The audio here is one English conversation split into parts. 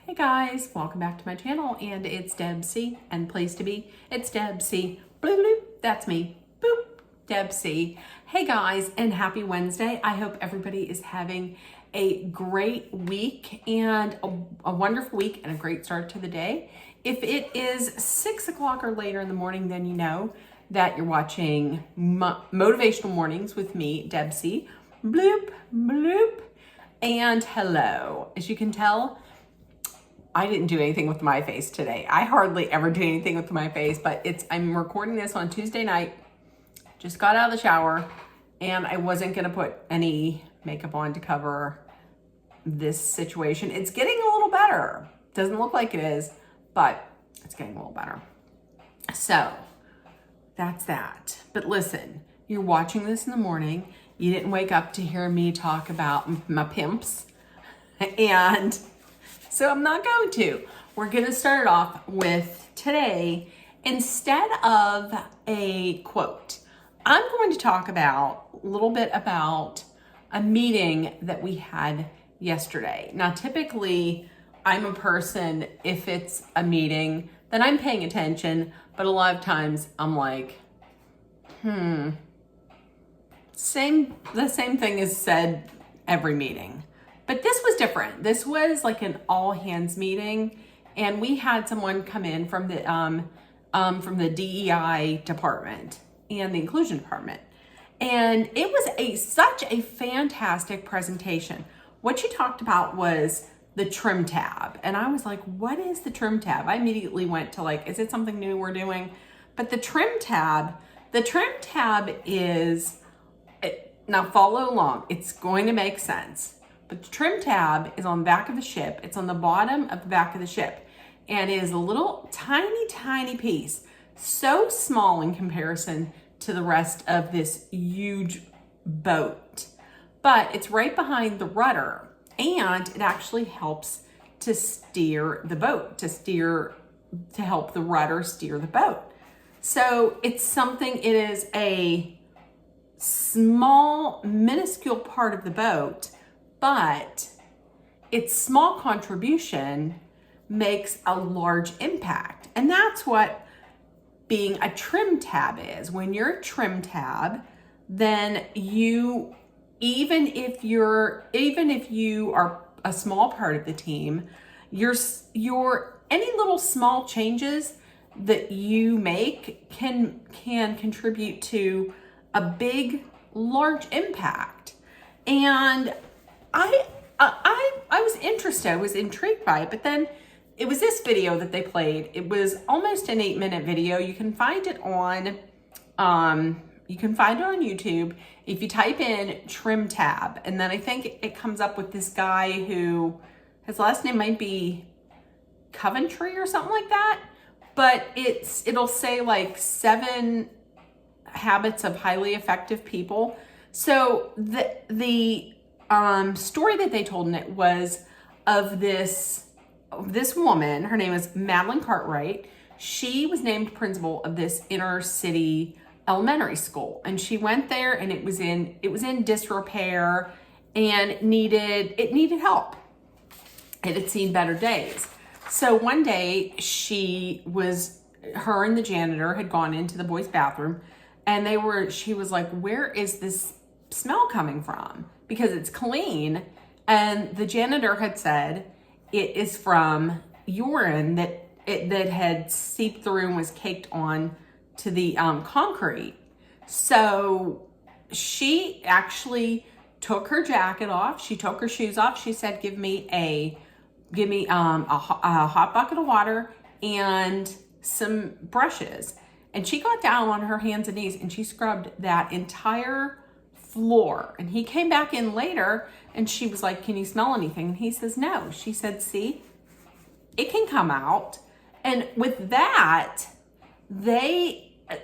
Hey guys, welcome back to my channel, and it's Deb C, and place to be, it's Deb C. Bloop, bloop, that's me. Boop, Deb C. Hey guys, and happy Wednesday. I hope everybody is having a great week and a wonderful week and a great start to the day. If it is 6 o'clock or later in the morning, then you know that you're watching Motivational Mornings with me, Deb C. Bloop, bloop, and hello. As you can tell, I didn't do anything with my face today. I hardly ever do anything with my face, but I'm recording this on Tuesday night. Just got out of the shower, and I wasn't gonna put any makeup on to cover this situation. It's getting a little better. Doesn't look like it is, but it's getting a little better. So that's that. But listen, you're watching this in the morning. You didn't wake up to hear me talk about my pimps, and so I'm not going to. We're going to start off with today, instead of a quote, I'm going to talk about a little bit about a meeting that we had yesterday. Now, typically, I'm a person, if it's a meeting, then I'm paying attention, but a lot of times I'm like, the same thing is said every meeting. But this was different. This was like an all hands meeting, and we had someone come in from the DEI department and the inclusion department, and it was such a fantastic presentation. What she talked about was the trim tab, and I was like, "What is the trim tab?" I immediately went to like, "Is it something new we're doing?" But the trim tab is now follow along. It's going to make sense. But the trim tab is on the back of the ship. It's on the bottom of the back of the ship. And it is a little tiny piece. So small in comparison to the rest of this huge boat. But it's right behind the rudder. And it actually helps to steer the boat, to help the rudder steer the boat. So it is a small, minuscule part of the boat, but its small contribution makes a large impact. And that's what being a trim tab is. When you're a trim tab, then even if you are a small part of the team, your any little small changes that you make can contribute to a large impact. And I was interested, I was intrigued by it, but then it was this video that they played. It was almost an 8-minute video. You can find it on YouTube if you type in trim tab, and then I think it comes up with this guy who his last name might be Coventry or something like that, but it'll say like 7 habits of highly effective people. So the story that they told in it was of this woman. Her name is Madeline Cartwright. She was named principal of this inner city elementary school, and she went there, and it was in disrepair and needed help. It had seen better days. So one day her and the janitor had gone into the boys' bathroom, and she was like, "Where is this smell coming from? Because it's clean." And the janitor had said it is from urine that had seeped through and was caked on to the concrete. So she actually took her jacket off. She took her shoes off. She said, give me a hot bucket of water and some brushes. And she got down on her hands and knees and she scrubbed that entire floor. And he came back in later and she was like, "Can you smell anything?" And he says, "No." She said, "See, it can come out." And with that,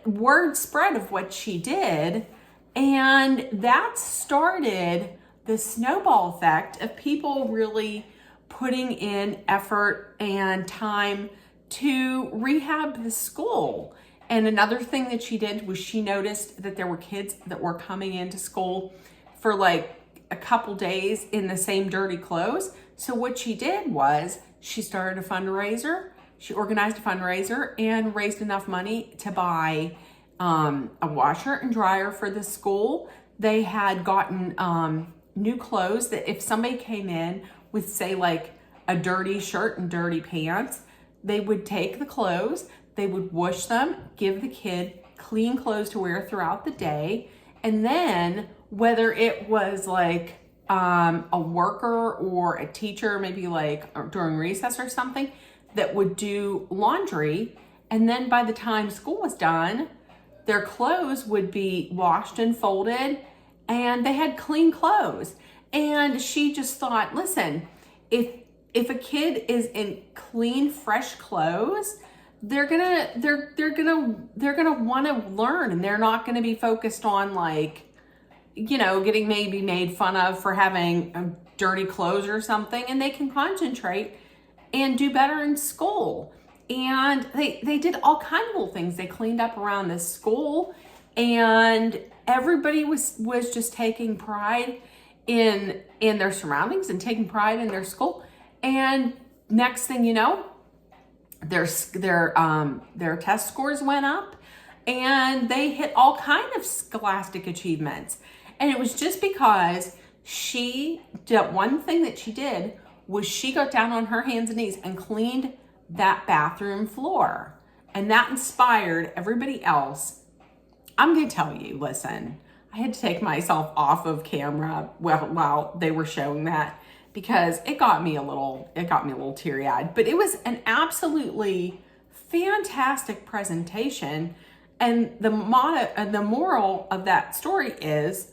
word spread of what she did, and that started the snowball effect of people really putting in effort and time to rehab the school. And another thing that she did was she noticed that there were kids that were coming into school for like a couple days in the same dirty clothes. So what she did was she started a fundraiser. She organized a fundraiser and raised enough money to buy a washer and dryer for the school. They had gotten new clothes that if somebody came in with, say, like a dirty shirt and dirty pants, they would take the clothes, they would wash them, give the kid clean clothes to wear throughout the day. And then whether it was like a worker or a teacher, maybe like during recess or something, that would do laundry. And then by the time school was done, their clothes would be washed and folded and they had clean clothes. And she just thought, listen, if a kid is in clean, fresh clothes, they're gonna want to learn, and they're not gonna be focused on, like, you know, getting maybe made fun of for having dirty clothes or something, and they can concentrate and do better in school. And they did all kinds of little things. They cleaned up around the school, and everybody was just taking pride in their surroundings and taking pride in their school. And next thing you know, their test scores went up and they hit all kind of scholastic achievements. And it was just because she did one thing that she did was she got down on her hands and knees and cleaned that bathroom floor. And that inspired everybody else. I'm going to tell you, listen, I had to take myself off of camera while they were showing that, because it got me a little teary-eyed. But it was an absolutely fantastic presentation. And the moral of that story is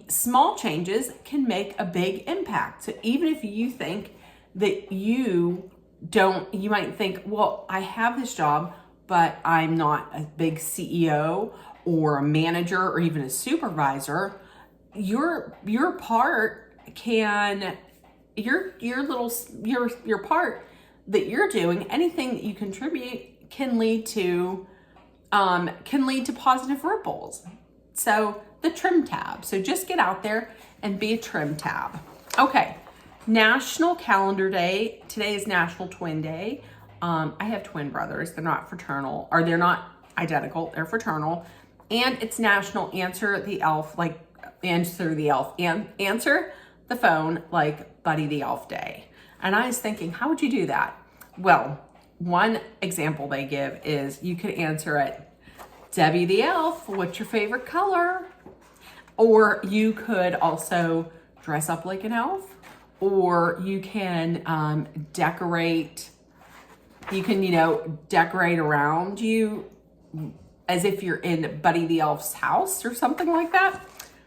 small changes can make a big impact. So even if you think that you might think, well, I have this job, but I'm not a big CEO or a manager or even a supervisor, your part that you're doing, anything that you contribute can lead to positive ripples. So the trim tab. So just get out there and be a trim tab. Okay. National Calendar Day. Today is National Twin Day. I have twin brothers. They're not fraternal, or they're not identical. They're fraternal. And it's National Answer the Phone like Buddy the Elf Day. And I was thinking, how would you do that? Well, one example they give is you could answer it, Debbie the Elf, what's your favorite color? Or you could also dress up like an elf, or you can decorate. You can, decorate around you as if you're in Buddy the Elf's house or something like that.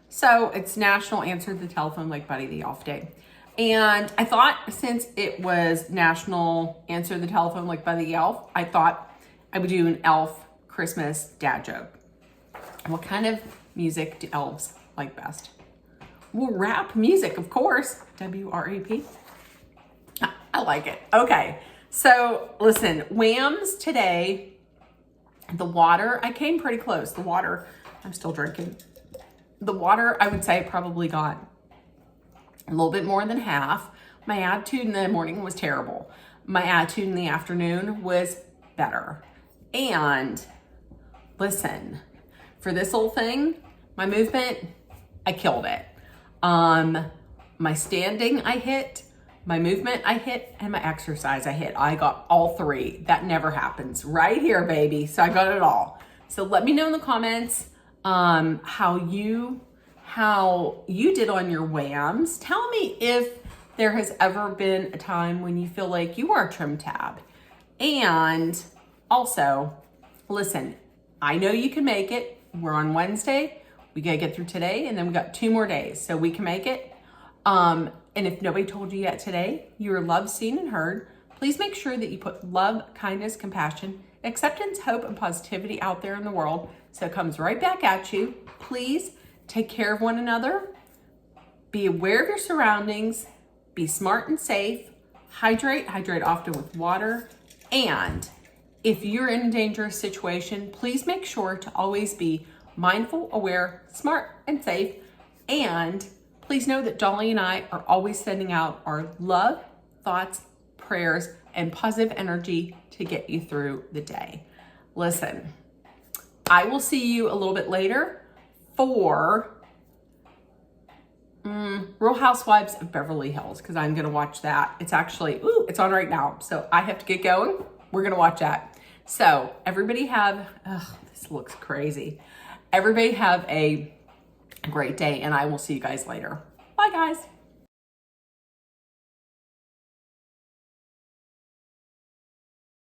So it's National Answer the Telephone like Buddy the Elf Day. And I thought, since it was National Answer the Telephone like Buddy the Elf, I thought I would do an elf Christmas dad joke. What kind of music do elves like best? Well, rap music, of course. W-R-A-P. I like it. Okay. So listen, Whams today, the water, I came pretty close. The water, I'm still drinking. The water, I would say, probably got a little bit more than half. My attitude in the morning was terrible. My attitude in the afternoon was better. And listen, for this whole thing, my movement, I killed it. My standing, I hit. My movement, I hit. And my exercise, I hit. I got all three. That never happens. Right here, baby. So I got it all. So let me know in the comments how you did on your whams. Tell me if there has ever been a time when you feel like you are a trim tab. And also, listen, I know you can make it. We're on Wednesday. We gotta get through today, and then we got 2 more days, so we can make it. And if nobody told you yet today, you are loved, seen, and heard. Please make sure that you put love, kindness, compassion, acceptance, hope, and positivity out there in the world, so it comes right back at you. Please take care of one another. Be aware of your surroundings. Be smart and safe. Hydrate often with water. And if you're in a dangerous situation, please make sure to always be mindful, aware, smart, and safe. And please know that Dolly and I are always sending out our love, thoughts, prayers, prayers and positive energy to get you through the day. Listen, I will see you a little bit later for Real Housewives of Beverly Hills, because I'm going to watch that. It's actually, it's on right now. So I have to get going. We're going to watch that. So everybody have, this looks crazy. Everybody have a great day, and I will see you guys later. Bye, guys.